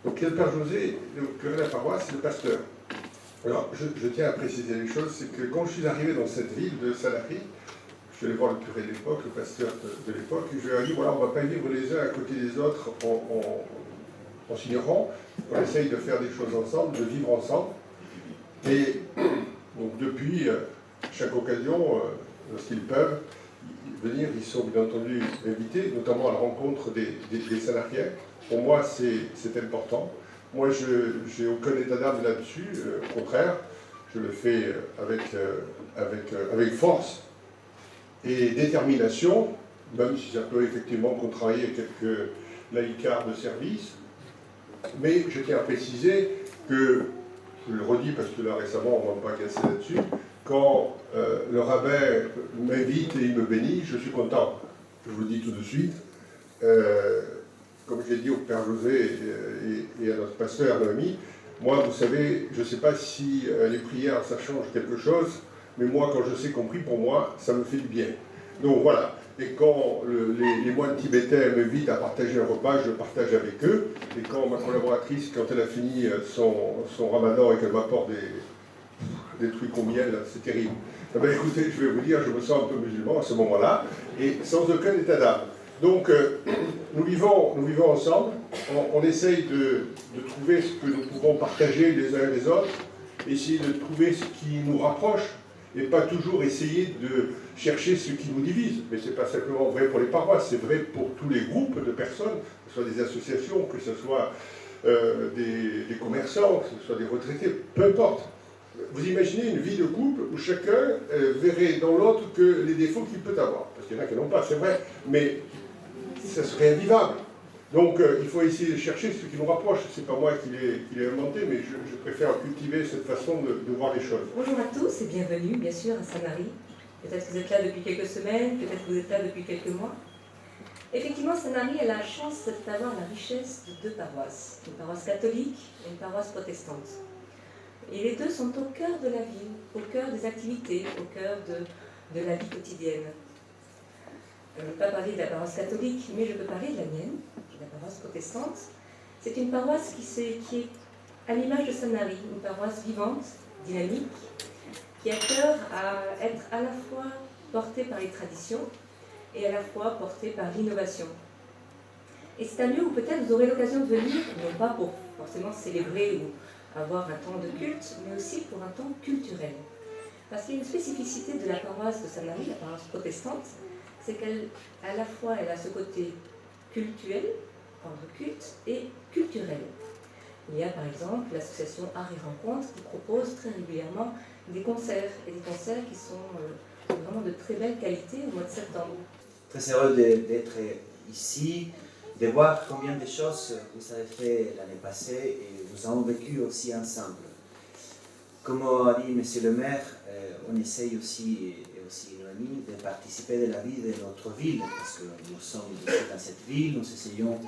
Donc il y a le Père José, le curé de la paroisse, et le pasteur. Alors, je tiens à préciser les choses, c'est que quand je suis arrivé dans cette ville de Sanary, je suis allé voir le curé de l'époque, le pasteur de l'époque, et je lui ai dit, voilà, on ne va pas vivre les uns à côté des autres en s'ignorant, on essaye de faire des choses ensemble, de vivre ensemble. Et donc depuis, chaque occasion, lorsqu'ils peuvent venir, ils sont bien entendu invités, notamment à la rencontre des salariés. Pour moi, c'est important. Moi, je n'ai aucun état d'âme là-dessus. Au contraire, je le fais avec force et détermination, même si ça peut effectivement contrarier quelques laïcards de service. Mais je tiens à préciser que, je le redis parce que là récemment on ne va pas casser là-dessus, quand le rabbin m'invite et il me bénit, je suis content. Je vous le dis tout de suite. Comme je l'ai dit au Père José et à notre pasteur, Noémie, moi, vous savez, je ne sais pas si les prières, ça change quelque chose, mais moi, quand je sais qu'on prie pour moi, ça me fait du bien. Donc voilà. Et quand les moines tibétains m'invitent à partager un repas, je partage avec eux. Et quand ma collaboratrice, quand elle a fini son ramadan et qu'elle m'apporte des trucs au miel, c'est terrible. Eh bien, écoutez, je vais vous dire, je me sens un peu musulman à ce moment-là, et sans aucun état d'âme. Donc, nous vivons ensemble, on essaye de trouver ce que nous pouvons partager les uns et les autres, essayer de trouver ce qui nous rapproche, et pas toujours essayer de chercher ce qui nous divise. Mais ce n'est pas simplement vrai pour les paroisses, c'est vrai pour tous les groupes de personnes, que ce soit des associations, que ce soit des commerçants, que ce soit des retraités, peu importe. Vous imaginez une vie de couple où chacun verrait dans l'autre que les défauts qu'il peut avoir. Parce qu'il y en a qui n'ont pas, c'est vrai, mais ça serait invivable. Donc il faut essayer de chercher ce qui nous rapproche. Ce n'est pas moi qui l'ai inventé, mais je préfère cultiver cette façon de voir les choses. Bonjour à tous et bienvenue, bien sûr, à Sanary. Peut-être que vous êtes là depuis quelques semaines, peut-être que vous êtes là depuis quelques mois. Effectivement, Sanary a la chance d'avoir la richesse de deux paroisses, une paroisse catholique et une paroisse protestante. Et les deux sont au cœur de la ville, au cœur des activités, au cœur de la vie quotidienne. Je ne peux pas parler de la paroisse catholique, mais je peux parler de la mienne, qui est la paroisse protestante. C'est une paroisse qui est à l'image de Sanary, une paroisse vivante, dynamique, qui a cœur à être à la fois portée par les traditions et à la fois portée par l'innovation. Et c'est un lieu où peut-être vous aurez l'occasion de venir, non pas pour forcément célébrer ou avoir un temps de culte, mais aussi pour un temps culturel. Parce qu'il y a une spécificité de la paroisse de Sanary, la paroisse protestante, c'est qu'elle, à la fois, elle a ce côté cultuel, ordre culte, et culturel. Il y a par exemple l'association Art et Rencontres qui propose très régulièrement des concerts, et des concerts qui sont vraiment de très belle qualité au mois de septembre. Très heureux d'être ici, de voir combien de choses vous avez fait l'année passée et nous avons vécu aussi ensemble. Comme a dit Monsieur le maire, on essaye aussi, et aussi Noémie, de participer de la vie de notre ville, parce que nous sommes dans cette ville, nous essayons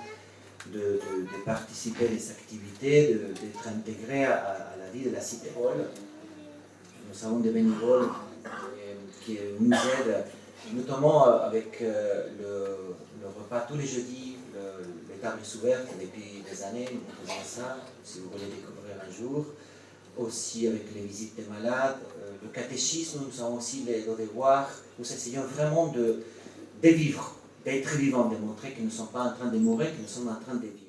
de participer des activités, d'être intégrés à la vie de la cité. Nous avons des bénévoles qui nous aident, notamment avec le repas tous les jeudis, les tables ouvertes depuis des années, nous faisons ça, si vous voulez découvrir un jour. Aussi avec les visites des malades, le catéchisme, nous avons aussi le devoir, nous essayons vraiment de vivre, d'être vivants, de montrer que nous ne sommes pas en train de mourir, que nous sommes en train de vivre.